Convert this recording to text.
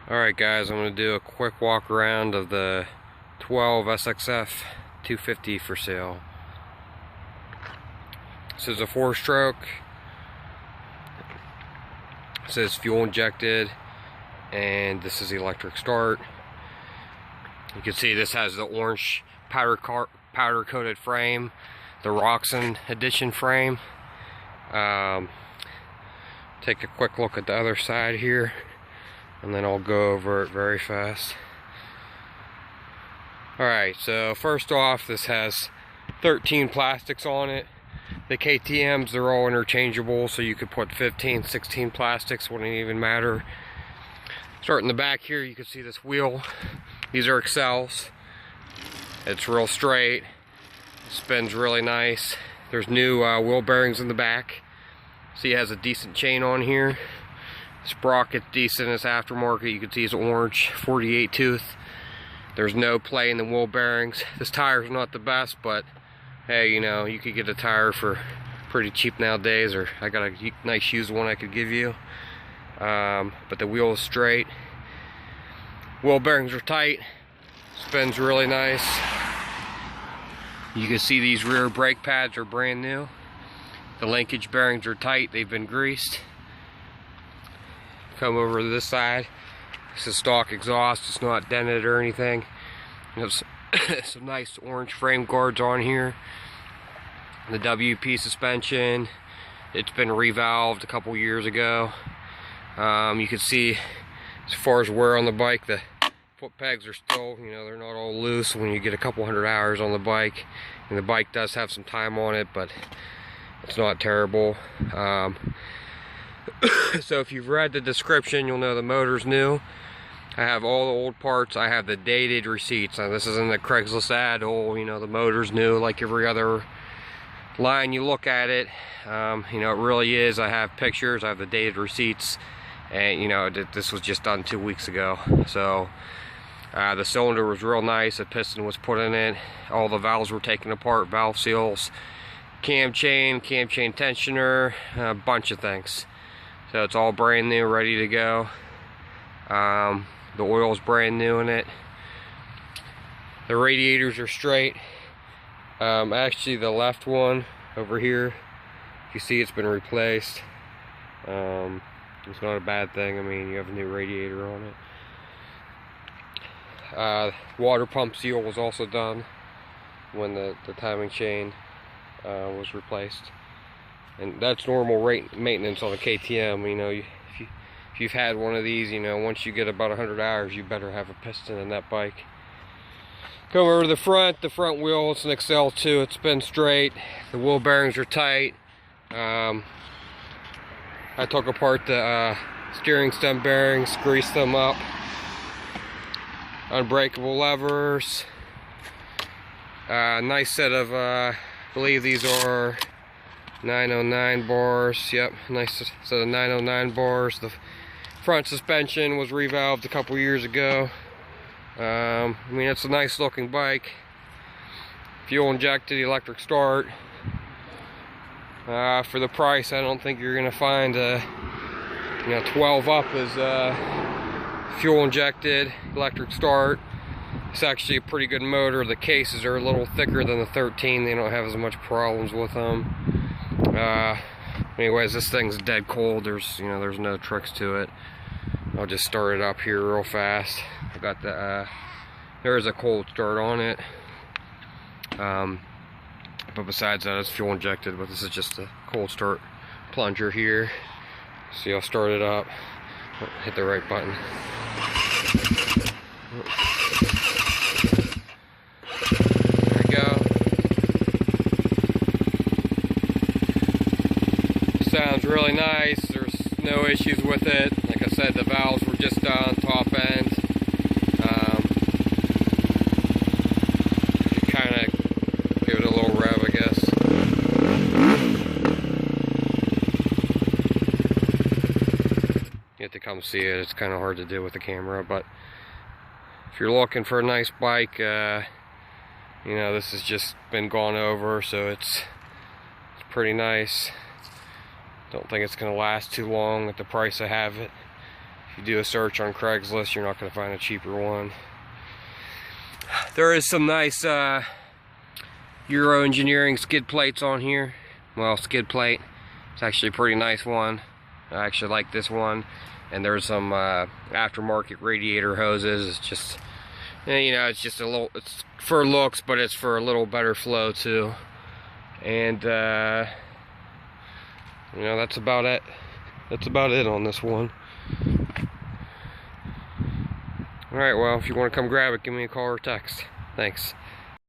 Alright guys, I'm going to do a quick walk around of the 12 SXF250 for sale. This is a 4-stroke. It says fuel injected, and this is the electric start. You can see this has the orange powder coated frame, the Roxon edition frame. Take a quick look at the other side here, and then I'll go over it very fast. Alright, so first off, this has 13 plastics on it. The KTMs, they're all interchangeable, so you could put 15, 16 plastics, wouldn't even matter. Starting the back here, you can see this wheel. These are Excels. It's real straight, spins really nice. There's new wheel bearings in the back. See, it has a decent chain on here. Sprocket's decent, it's aftermarket. You can see it's orange, 48 tooth. There's no play in the wheel bearings. This tire's not the best, but hey, you know, you could get a tire for pretty cheap nowadays, or I got a nice used one I could give you. But the wheel is straight. Wheel bearings are tight. Spins really nice. You can see these rear brake pads are brand new. The linkage bearings are tight, they've been greased. Come over to this side. This is stock exhaust, it's not dented or anything. There's some nice orange frame guards on here. The WP suspension, it's been revalved a couple years ago. You can see as far as wear on the bike, the foot pegs are still, you know, they're not all loose when you get a couple hundred hours on the bike. And the bike does have some time on it, but it's not terrible. So if you've read the description, you'll know the motor's new. I have all the old parts. I have the dated receipts. Now, this isn't a Craigslist ad. Oh, you know, the motor's new, like every other line you look at it. You know, it really is. I have pictures. I have the dated receipts, and you know, this was just done 2 weeks ago. So the cylinder was real nice. A piston was put in it. All the valves were taken apart. Valve seals, cam chain tensioner, a bunch of things. So it's all brand new, ready to go. The oil is brand new in it. The radiators are straight. Actually, the left one over here, you see it's been replaced. It's not a bad thing. I mean, you have a new radiator on it. Water pump seal was also done when the timing chain was replaced. And that's normal rate maintenance on a KTM. You know, if you've had one of these, you know, once you get about 100 hours, you better have a piston in that bike. Come over to the front wheel, it's an XL2, it's been straight. The wheel bearings are tight. I took apart the steering stem bearings, greased them up. Unbreakable levers. Nice set of, I believe these are 909 bars. Yep, nice set of 909 bars. The front suspension was revalved a couple years ago. I mean, it's a nice looking bike. Fuel injected, electric start. For the price, I don't think you're gonna find a 12 up is fuel injected, electric start. It's actually a pretty good motor. The cases are a little thicker than the 13. They don't have as much problems with them. Anyways, this thing's dead cold. There's no tricks to it. I'll just start it up here real fast. I got the there is a cold start on it, but besides that, it's fuel injected. But this is just a cold start plunger here. See, I'll start it up. Oh, hit the right button. There we go. Sounds really nice. There's no issues with it. Like I said, the valves were just done, top end. You kind of give it a little rev, I guess. You have to come see it. It's kind of hard to do with the camera, but if you're looking for a nice bike, you know, this has just been gone over, so it's pretty nice. Don't think it's going to last too long at the price I have it. If you do a search on Craigslist, you're not going to find a cheaper one. There is some nice Euro Engineering skid plates on here. Well, skid plate. It's actually a pretty nice one. I actually like this one. And there's some aftermarket radiator hoses. It's just, you know, it's just a little, it's for looks, but it's for a little better flow too. And you know, that's about it. That's about it on this one. Alright, well, if you want to come grab it, give me a call or text. Thanks.